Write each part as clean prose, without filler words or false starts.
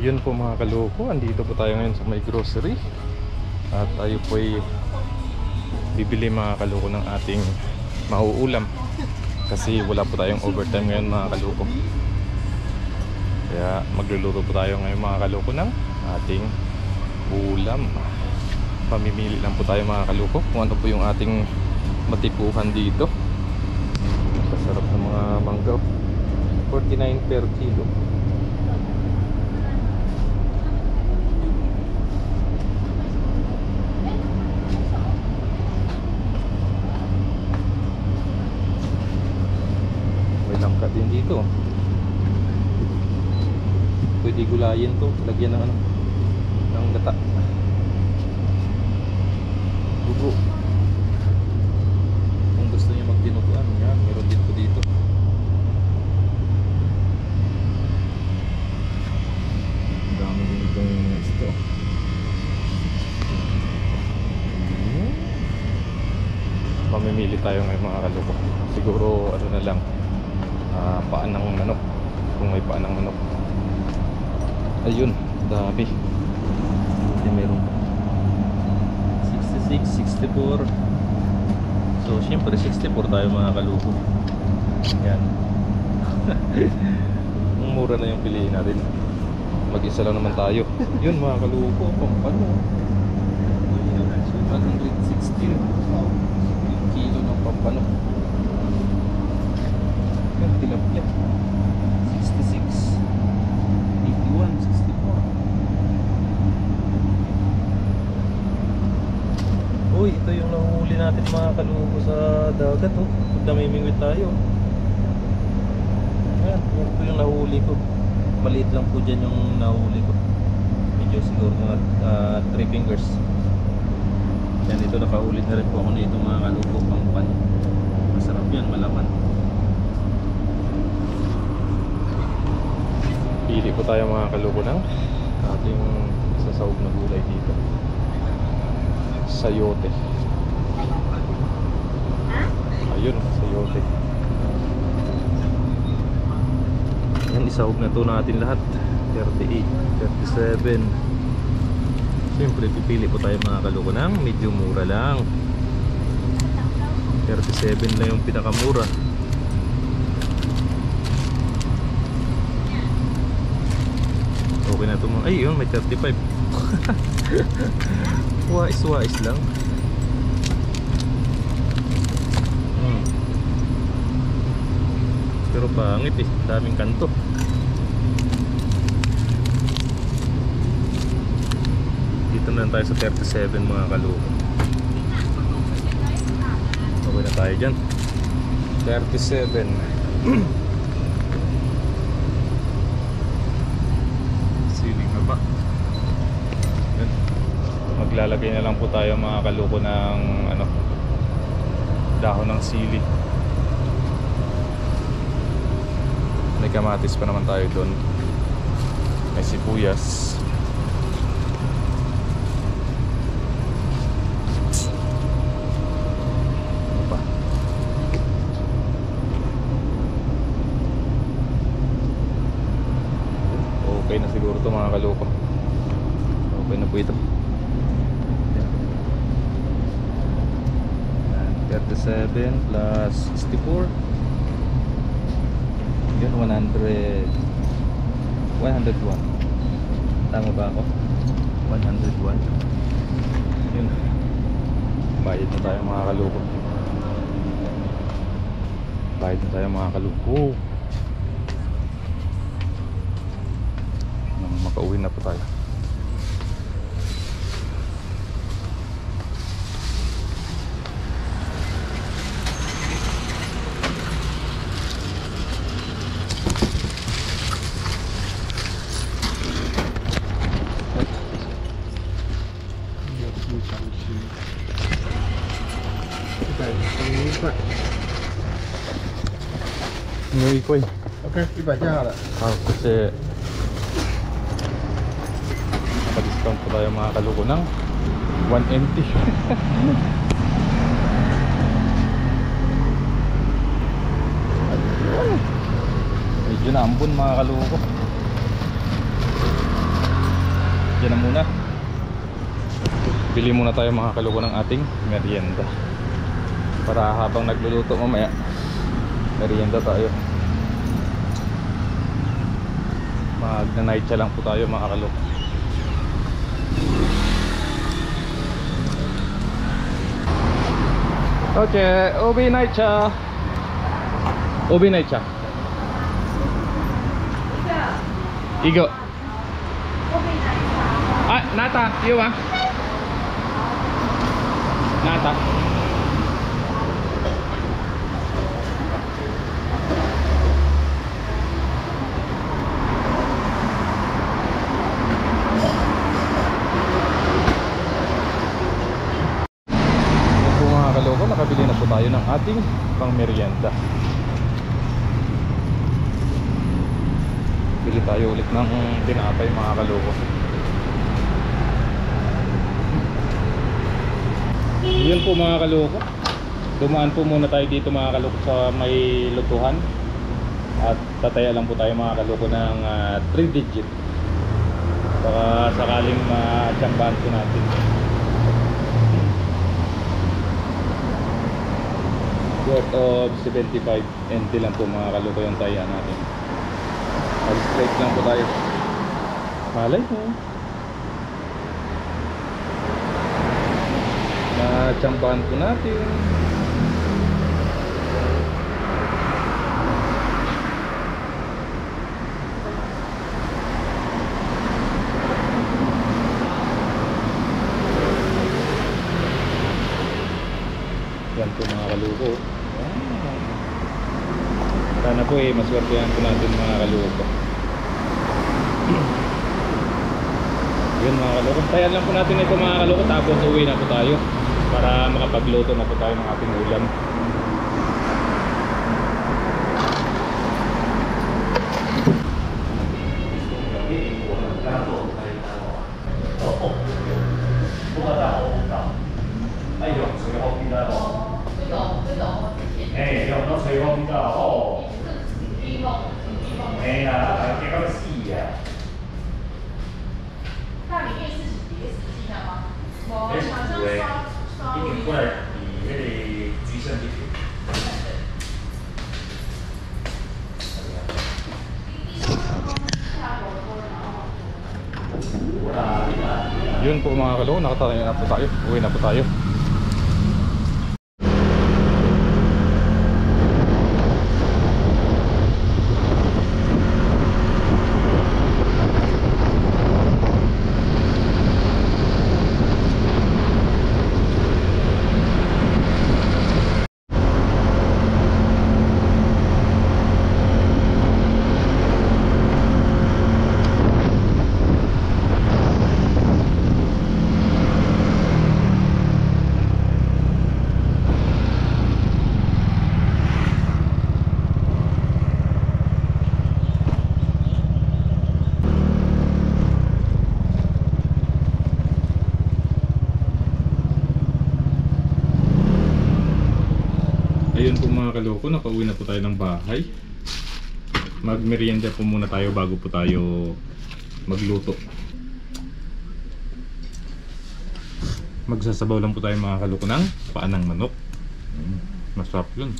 Yun po mga kaloko, andito po tayo ngayon sa may grocery. At tayo po ay bibili mga kaloko ng ating mauulam. Kasi wala po tayong overtime ngayon mga kaloko. Kaya magluluto po tayo ngayon mga kaloko ng ating ulam. Pamimili lang po tayo mga kaloko kung ano po yung ating matipuhan dito. Masarap ng mga mangga, 49 per kilo. Langka din dito. Pwede gulayin to, lagyan ng ano, ng gata, dugo. Kung gusto niya magdinuguan, yan, meron din po dito. Ang dami din itong ito. Mamimili tayo ngayon mga kaloko. Siguro ano na lang, paan ng manok, kung may paan ng manok. Ayun, dami. Hindi meron 66, 64. So syempre 64 tayo mga kaluko. Yan. Mura na yung piliin natin. Mag-isa lang naman tayo. Yun mga kaluko, pampano 116 yung kilo ng pampano. Yan, tilapia 66, 81, 64. Uy, ito yung nahuli natin mga kaluko sa dagat, oh. Namimingwit tayo. Ayan, ito yung nahuli ko. Maliit lang po dyan yung nahuli ko. Medyo siguro mga 3 fingers. Yan, ito nakahuli na rin po ako nito mga kaluko, pangpan. Masarap yan, malaman. Pili po tayo mga kaluko ng ating sasawag na gulay dito. Sayote. Ayun, sayote. Yan, isahog na to natin lahat. 38, 37. Siyempre pipili po tayo mga kaluko ng medyo mura lang. 37 na yung pinakamura. Okay na ito mga, ay yun, may 35. Wais lang. Pero pangit eh, daming kanto. Dito na tayo sa 37 mga kaluko. Okay na tayo dyan, 37. Maglalagay na lang po tayo mga kaluko ng ano, dahon ng sili. May kamatis pa naman tayo doon. May sibuyas. Ano pa? Okay na siguro to mga kaluko. Okay na po ito. 37 plus 64. Yun, 101. Tama ba ako? 101. Yun. Bayad na tayo mga kaluko. Bayad na tayo mga kaluko. Makauwi na po tayo. Nguy ko eh. OK，100件好了。 Kasi naka-discount po tayo mga kaluko ng 180. Medyo naambon mga kaluko. dyan na muna. Bili muna tayo mga kaluko ng ating merienda para habang nagluluto mamaya merienda tayo. Mag-night siya lang po tayo mga kaluko. Okay, ubi night siya. Ubi night siya. Igo. Ah, nata, iyo ah. Nata. Kaloko, nakabili na po tayo ng ating pang merienda. Bili tayo ulit ng tinapay mga kaloko. Yun po mga kaloko, dumaan po muna tayo dito mga kaloko sa may lutuhan. At tataya lang po tayo mga kaloko ng 3 digit baka sakaling matsambahan po natin. Worth of 75 NT lang po mga kaloko yung taya natin. Mag straight lang po tayo. Malay mo natsambahan po natin. Yan po mga kaloko. Sana po maswertehan po natin mga kaloko. Yun mga kaloko, tayan lang po natin ito mga kaloko, tapos uwi na po tayo para makapagluto na po tayo ng ating ulam. Yun po mga kaloko, nakatayo na po tayo. Uwi na po tayo. Ayun po mga kaloko, nakauwi na po tayo ng bahay. Magmerienda po muna tayo bago po tayo magluto. Magsasabaw lang po tayo mga kaloko ng paa ng manok. Masarap yun.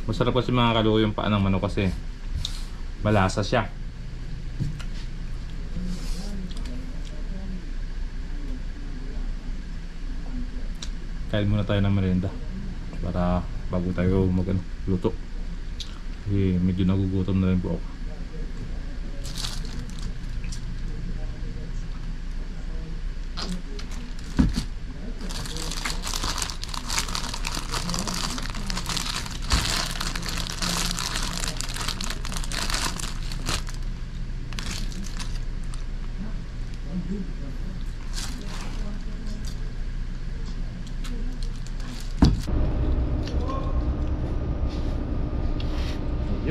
Masarap kasi mga kaloko yung paa ng manok kasi malasa siya. Kain muna tayo ng merienda para bago tayo magluto. Medyo nagugutom na rin po ako.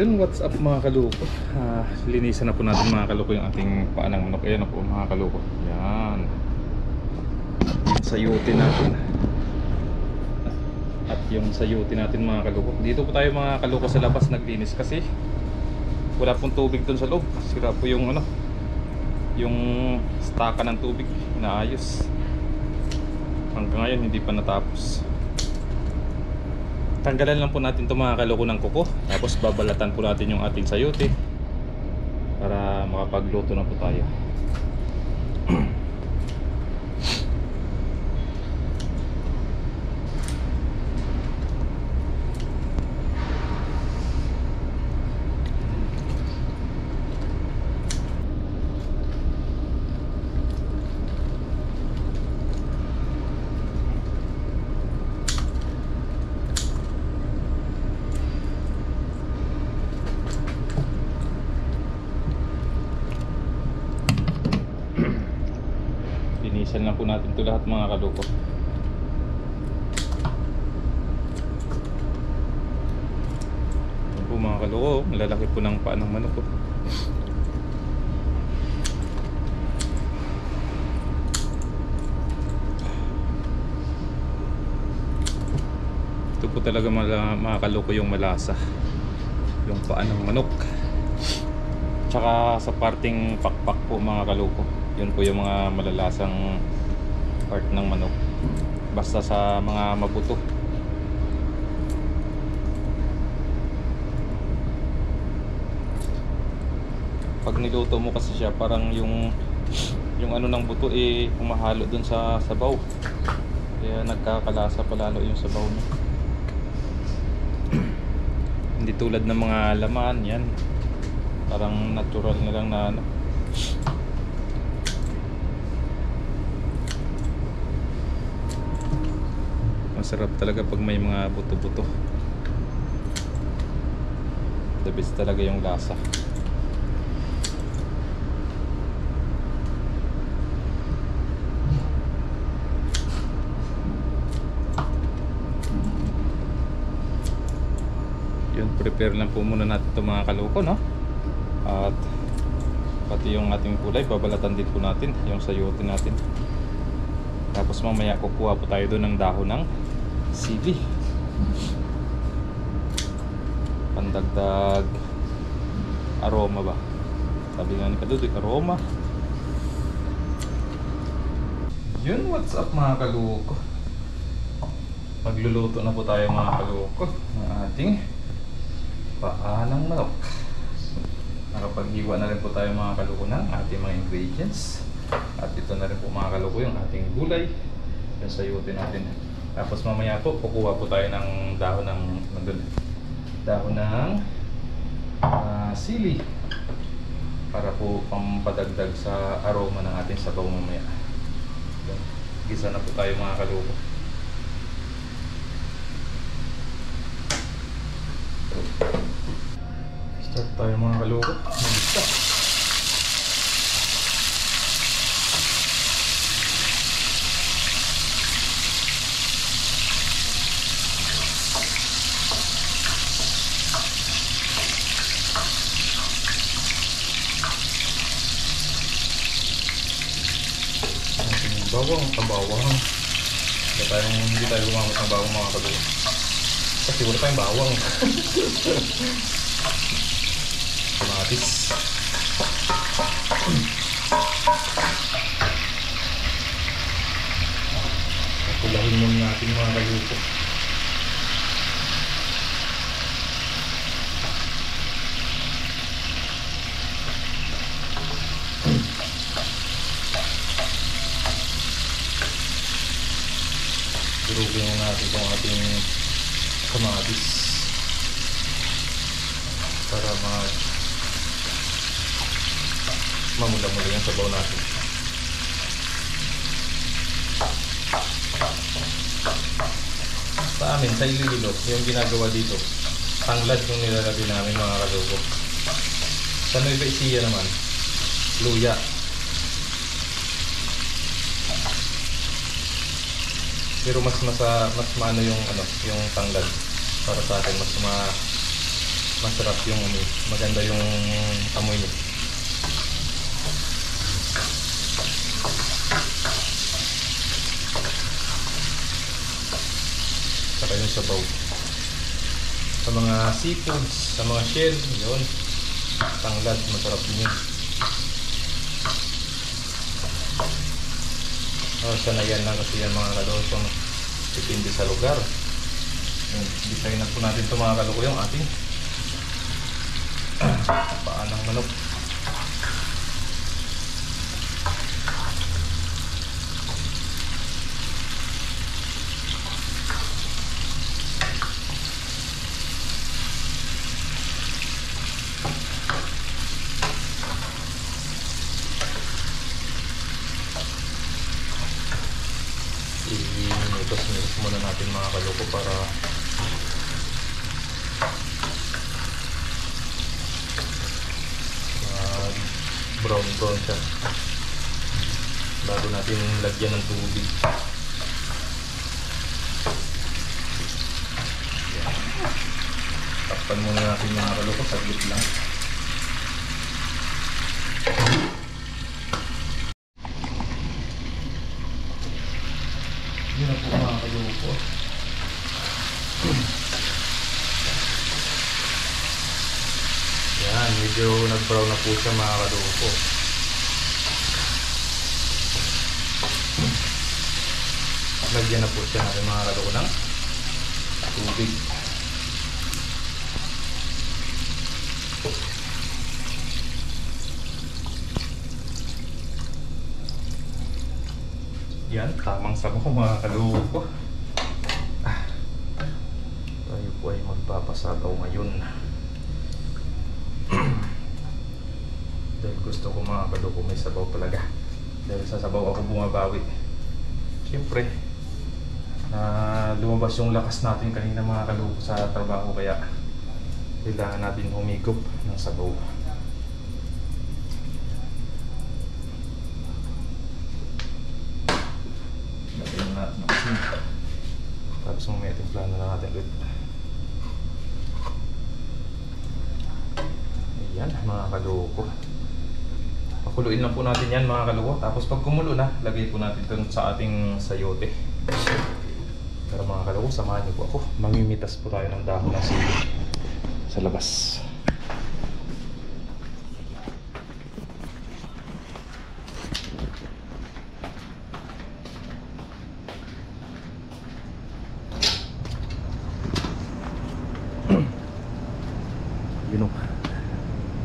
Yun, what's up mga kaloko. Linisan na po natin mga kaloko yung ating paa ng manok. Ayan na po mga kaloko. Yan. Yung sayuti natin. At yung sayuti natin mga kaloko. Dito po tayo mga kaloko sa labas naglinis kasi wala pong tubig dun sa loob. Sira po yung yung staka ng tubig inaayos. Hanggang ngayon hindi pa natapos. Tanggalan lang po natin itong mga kaloko ng kuko, tapos babalatan po natin yung ating sayote para makapagluto na po tayo. Linisan lang po natin ito lahat mga kaloko. Yan po mga kaloko, malalaki po ng paa ng manok po. Ito po talaga mga kaloko yung malasa, yung paa ng manok. Tsaka sa parting pakpak po mga kaloko, yun po yung mga malalasang part ng manok. Basta sa mga mabuto. Pag niluto mo kasi siya, parang yung ano ng buto humahalo dun sa sabaw. Kaya nagkakalasa palalo yung sabaw niya. Hindi tulad ng mga laman yan. Parang natural na lang na ano. Masarap talaga pag may mga buto-buto. The best talaga yung lasa. Yun, prepare lang po muna natin itong mga kaloko, no? At pati yung ating kulay, babalatan din po natin yung sayote natin. Tapos mamaya kukuha po tayo doon ng dahon ng sili, pandagdag aroma ba? Sabi nga ni Kadudoy, aroma. Yun, what's up mga kaloko? Magluluto na po tayo mga kaloko ng ating paa ng manok. Nakapaghiwa na rin po tayo mga kaloko ng ating mga ingredients. At ito na rin po mga kaloko yung ating gulay, yung sayote natin. Tapos mamaya po kukuha po tayo ng dahon ng sili para po pampadagdag sa aroma ng ating sabaw mamaya. Gisa na po tayo mga kaloko. Start tayo mga kaloko. Mag-start. Bawang, kabawang. Hindi tayo gumamit ng bawang mga kaloko. Kasi wala tayong bawang. Kamatis. Pulahin muna natin mga kaloko. Durugin mo natin itong ating kamatis para mamula-mula yung sabaw natin. Sa amin, sa Iloilo, yung ginagawa dito, tanglad yung nilalagay namin mga kaloko. Sa Nueva Ecija naman, luya. Pero mas maano yung tanglad. Para sa atin masarap yung maganda yung amoy niya. Saka yung sabaw. Sa mga seafoods, sa mga shell, yun, tanglad, masarap din yun. Sanayan lang kasi yan mga kaloko, depende sa lugar. Design na po natin ito mga kaloko, yung ating paa ng manok. Itos muna natin mga kaloko para brown siya bago natin lagyan ng tubig. Takpan muna natin mga kaloko, saglit lang. Yun na po mga kaloko. Yan, medyo nag-brown na po siya mga kaloko. Lagyan na po siya natin mga kaloko ng tubig. Yan, tamang sabaw mga kaloko. Tayo po ay magpapasabaw ngayon. Dahil gusto ko mga kaloko may sabaw talaga. Dahil sa sabaw ako bumabawi. Siyempre, lumabas yung lakas natin kanina mga kaloko sa trabaho, kaya kailangan natin humigop ng sabaw. Tapos mamaya timplahan na natin ulit. Ayan mga kaloko, pakuluin lang po natin yan mga kaloko. Tapos pag kumulo na, lagay po natin ito sa ating sayote. Pero mga kaloko, samahan niyo po ako. Mamimitas po tayo ng dahon ng sili sa labas.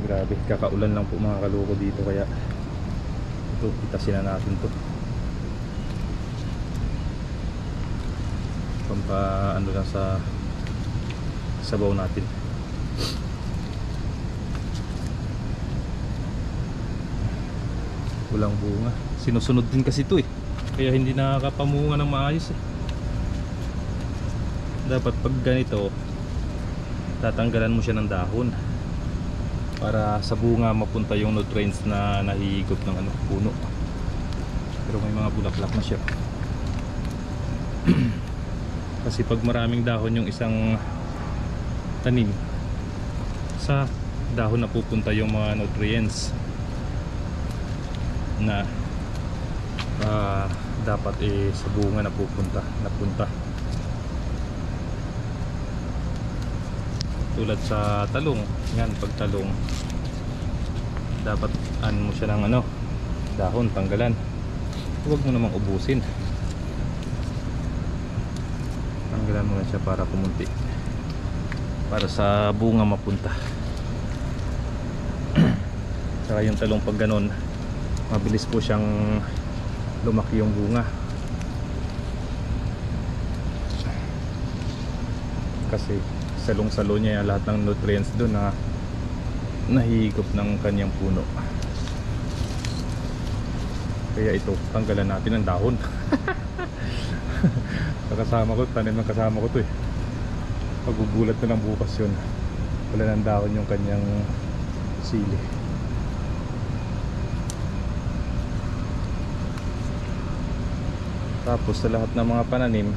Grabe, kakaulan lang po mga kaloko dito, kaya ito, pitasin na natin to. Pampa ano lang sa sabaw natin. Walang bunga, sinusunod din kasi ito kaya hindi nakakapamunga ng maayos Dapat pag ganito, tatanggalan mo siya ng dahon para sa bunga mapunta yung nutrients na nahihigop ng puno. Pero may mga bulaklak na siya. Kasi pag maraming dahon yung isang tanim, sa dahon na pupunta yung mga nutrients na dapat sa bunga na napunta. Tulad sa talong, yan, pag talong dapat mo siya ng dahon, tanggalan. Huwag mo namang ubusin, tanggalan mo na siya para kumunti, para sa bunga mapunta. Saka yung talong pag ganon, mabilis po siyang lumaki yung bunga, kasi salong-salo niya lahat ng nutrients doon na nahihigop ng kanyang puno. Kaya ito, tanggalan natin ng dahon. Kasama ko, tanim ng kasama ko to Pagbubulat na lang bukas yun, wala ng dahon yung kanyang sili. Tapos sa lahat ng mga pananim,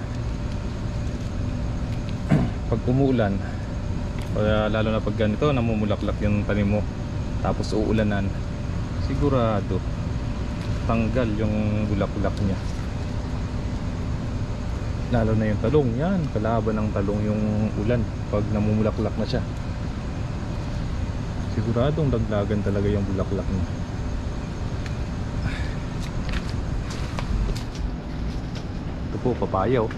pag umuulan, lalo na pag ganito namumulaklak yung tanim mo, tapos uulanan, sigurado tanggal yung bulaklak niya. Lalo na yung talong, yan, kalaban ng talong yung ulan pag namumulaklak na siya. Siguradong dagdagan talaga yung bulaklak niya. po, papaya oh.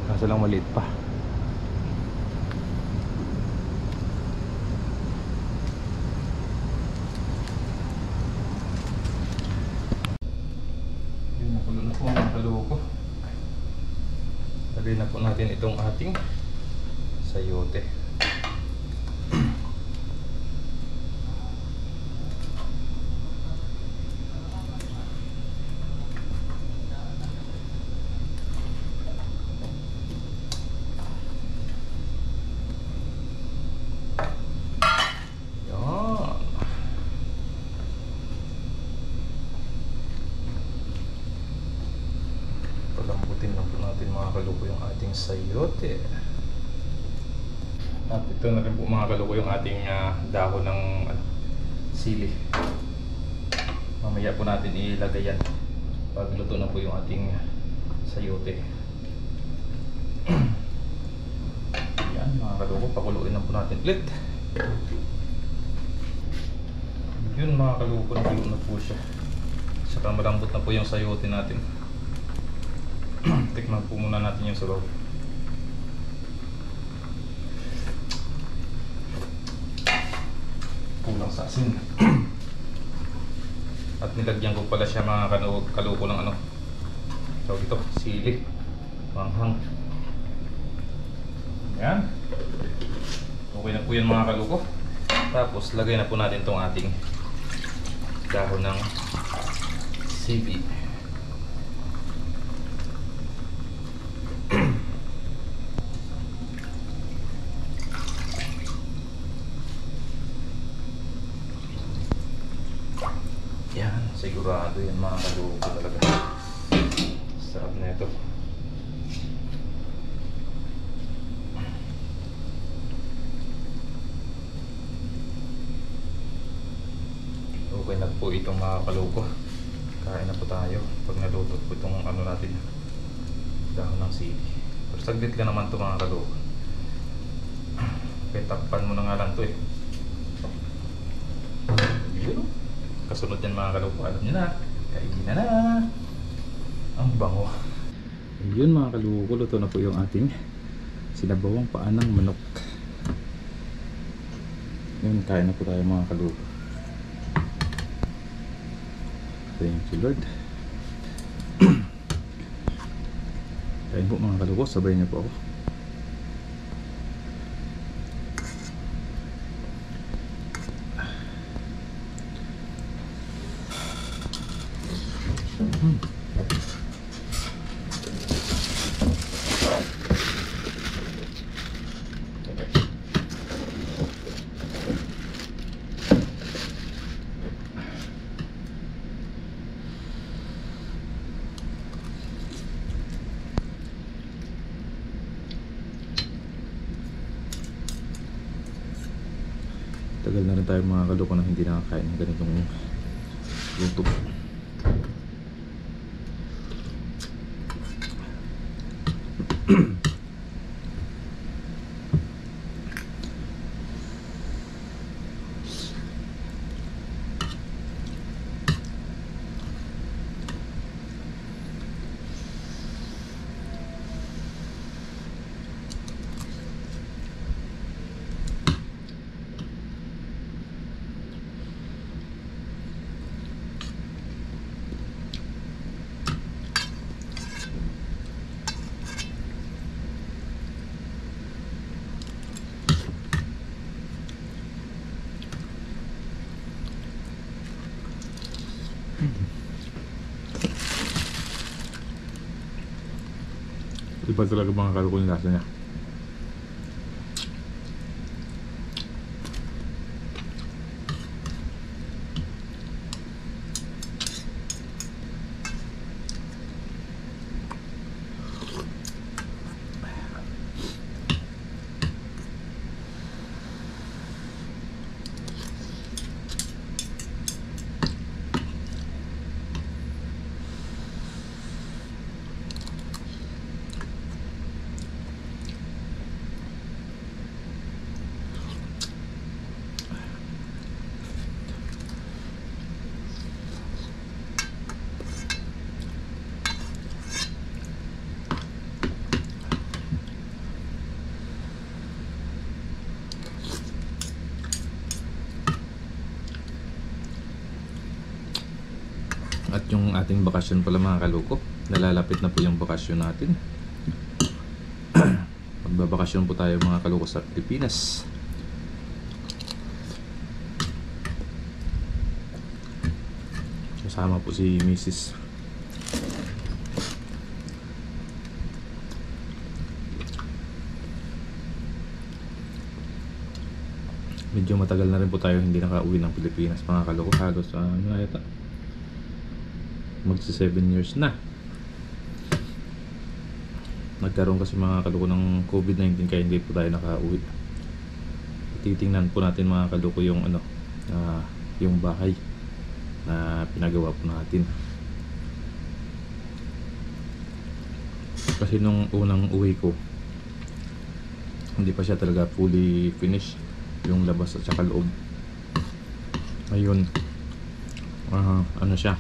Kaso lang maliit pa. Yun, nakulo na po mga kaloko. Lagay na po natin itong ating sayote. Palambutin lang po natin mga kaloko yung ating sayote. At ito na rin po mga kaloko yung ating dahon ng sili. Mamaya po natin ilagay yan pag luto na po yung ating sayote. Yan mga kaloko, pakuluin na po natin ulit. Yun mga kaloko, nakulo na po siya. Saka malambot na po yung sayote natin. Tikman po muna natin yung sabaw. Kulang sa asin. At nilagyan ko pala siya mga kaloko ng ano, tawag ito, sili, manghang. Yan. Okay na po yan mga kaloko. Tapos lagay na po natin itong ating dahon ng sili. Yan, sigurado yan mga kaloko talaga. Sarap na ito. Okay na po itong mga kaloko. Kain na po tayo pag naluto po itong ano natin, dahon ng sili. Pero saglit lang naman ito mga kaloko. Kaya takpan mo na nga lang ito eh. Yun. Kasunod yan mga kaloko, alam nyo na, kainin na na. Ang bango. Yun mga kaloko, luto na po yung ating sinabawang paa ng manok. Yun, kain na po tayo mga kaloko. Thank you Lord. Kain po mga kaloko, sabay niyo po ako. Tagal na rin tayo mga kaloko na hindi nakakain ng ganitong luto. Iba talaga mga kaloko yung lasa niya. yung ating bakasyon pala mga kaloko. Nalalapit na po yung bakasyon natin. Magbabakasyon po tayo mga kaloko sa Pilipinas. Kasama po si Mrs. Medyo matagal na rin po tayo hindi nakauwi ng Pilipinas mga kaloko. Halos ano yata, magsi 7 years na. Nagkaroon kasi mga kaloko ng COVID-19 kaya hindi po tayo nakauwi. Titingnan po natin mga kaloko yung ano, yung bahay na pinagawa po natin. Kasi nung unang uwi ko, hindi pa siya talaga fully finished, yung labas at saka loob. Ngayon ano siya,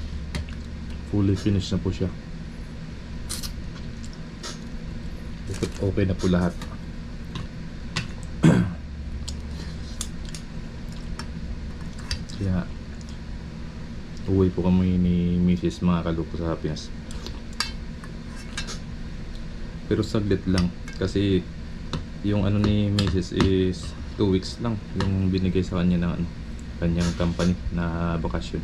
fully finished na po siya. Okay na po lahat. Kaya uwi po kami ni Mrs. mga kaloko sa Pinas. Pero saglit lang kasi yung ano ni Mrs. is 2 weeks lang yung binigay sa kanya ng ano, kanyang company na bakasyon.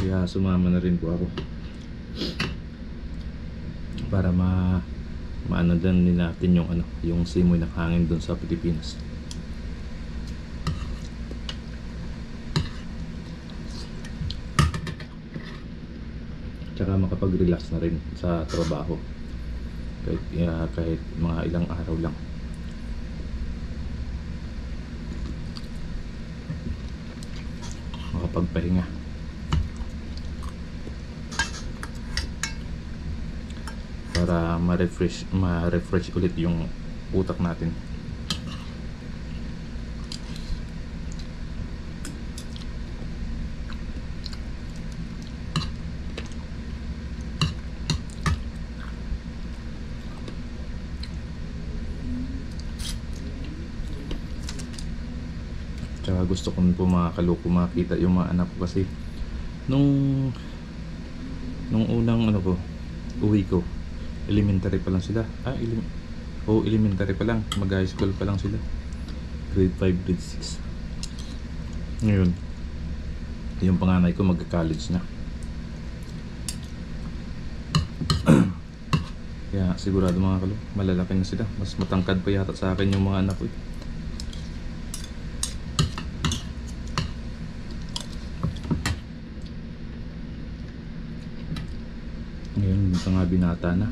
Kaya sumama na rin po ako para maano din natin yung ano, yung simoy ng hangin doon sa Pilipinas. Tsaka makapag-relax na rin sa trabaho kahit mga ilang araw lang. Makapagpahinga para ma-refresh ulit yung utak natin. Tsaka gusto ko po mga kaloko makita yung mga anak ko kasi nung unang ano ko, uwi ko, elementary pa lang sila. Elementary pa lang, mag high school pa lang sila, grade 5, grade 6. Ngayon yung panganay ko magka-college na. Kaya sigurado mga kaloko malalaki na sila. Mas matangkad pa yata sa akin yung mga anak ko. Ngayon ito nga binata na.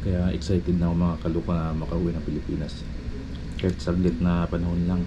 Kaya excited na ako mga kaloko na makauwi ng Pilipinas. Kahit saglit na panahon lang.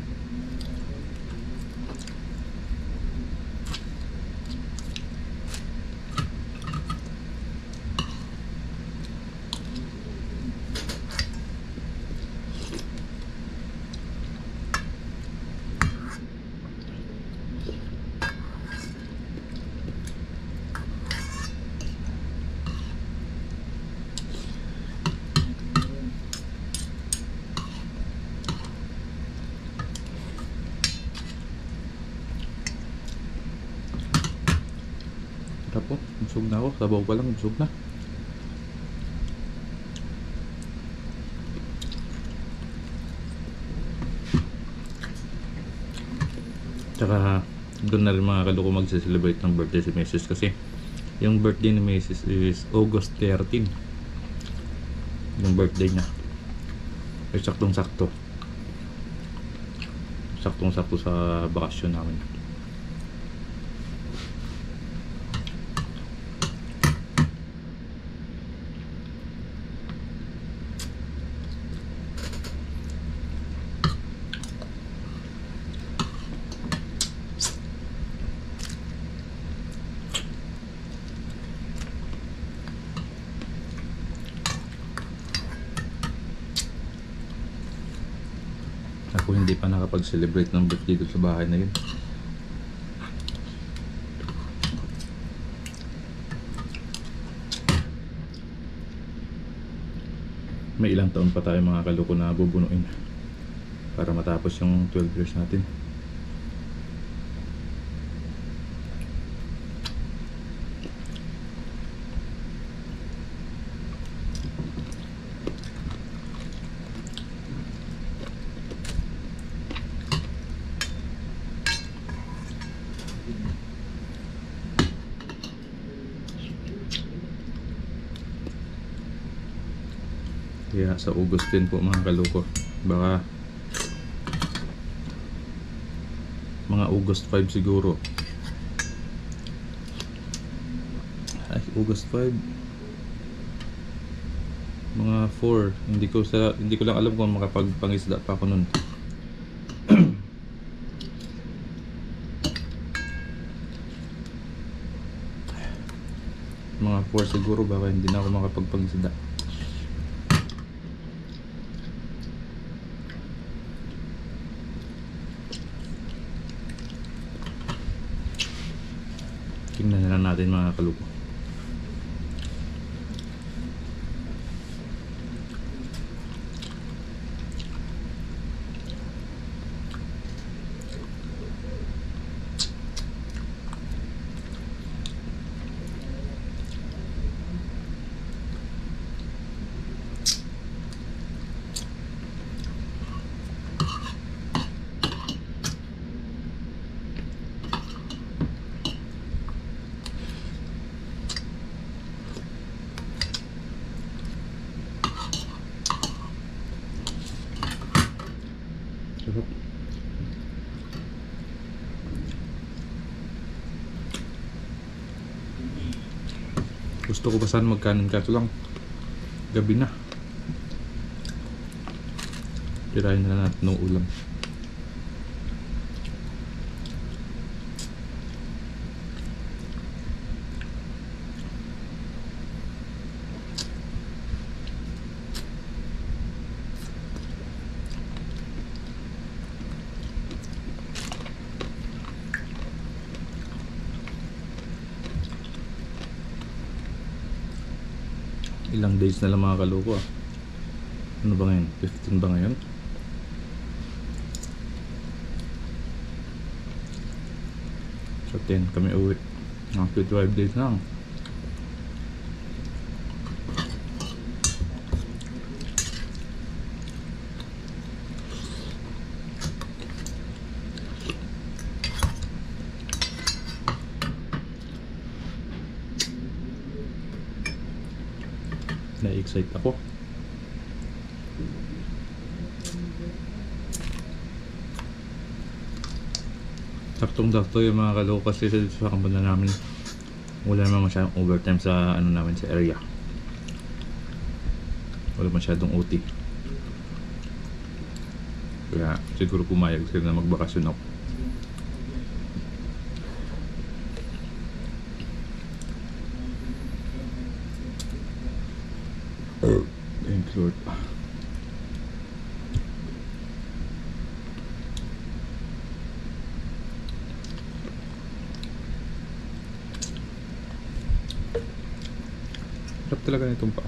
Po, busog na ako, sabaw pa lang busog na. Tsaka doon na rin mga kaloko magse-celebrate ng birthday si Mrs. kasi yung birthday ni Mrs. is August 13 yung birthday niya. Ay saktong sakto sa bakasyon namin. ako hindi pa nakapag-celebrate ng birthday dito sa bahay na yun. May ilang taon pa tayo mga kaloko na bubunuin para matapos yung 12 years natin. Kaya sa August din po mga kaloko, baka mga August 5 siguro. Ay, August 5 mga 4, hindi ko lang alam kung makapagpangisda pa ako nun. Mga 4 siguro, baka hindi na ako makapagpangisda. Tingnan na lang natin mga kalupo. Gusto ko pa sana magkanin kaso lang gabi na. Tirahin na natin ng ulam. Ilang days na lang mga kaloko ah. Ano ba ngayon? 15 ba ngayon? So 10 kami uwi. Mga 12 days na lang. Na-excite ako. Saktong-sakto yung mga kaloko kasi sa kampanya namin wala naman masyadong overtime sa ano namin sa area. Wala masyadong OT. Kaya siguro pumayag sila na magbakasyon ako. Thanks Lord. Sarap talaga nitong pa.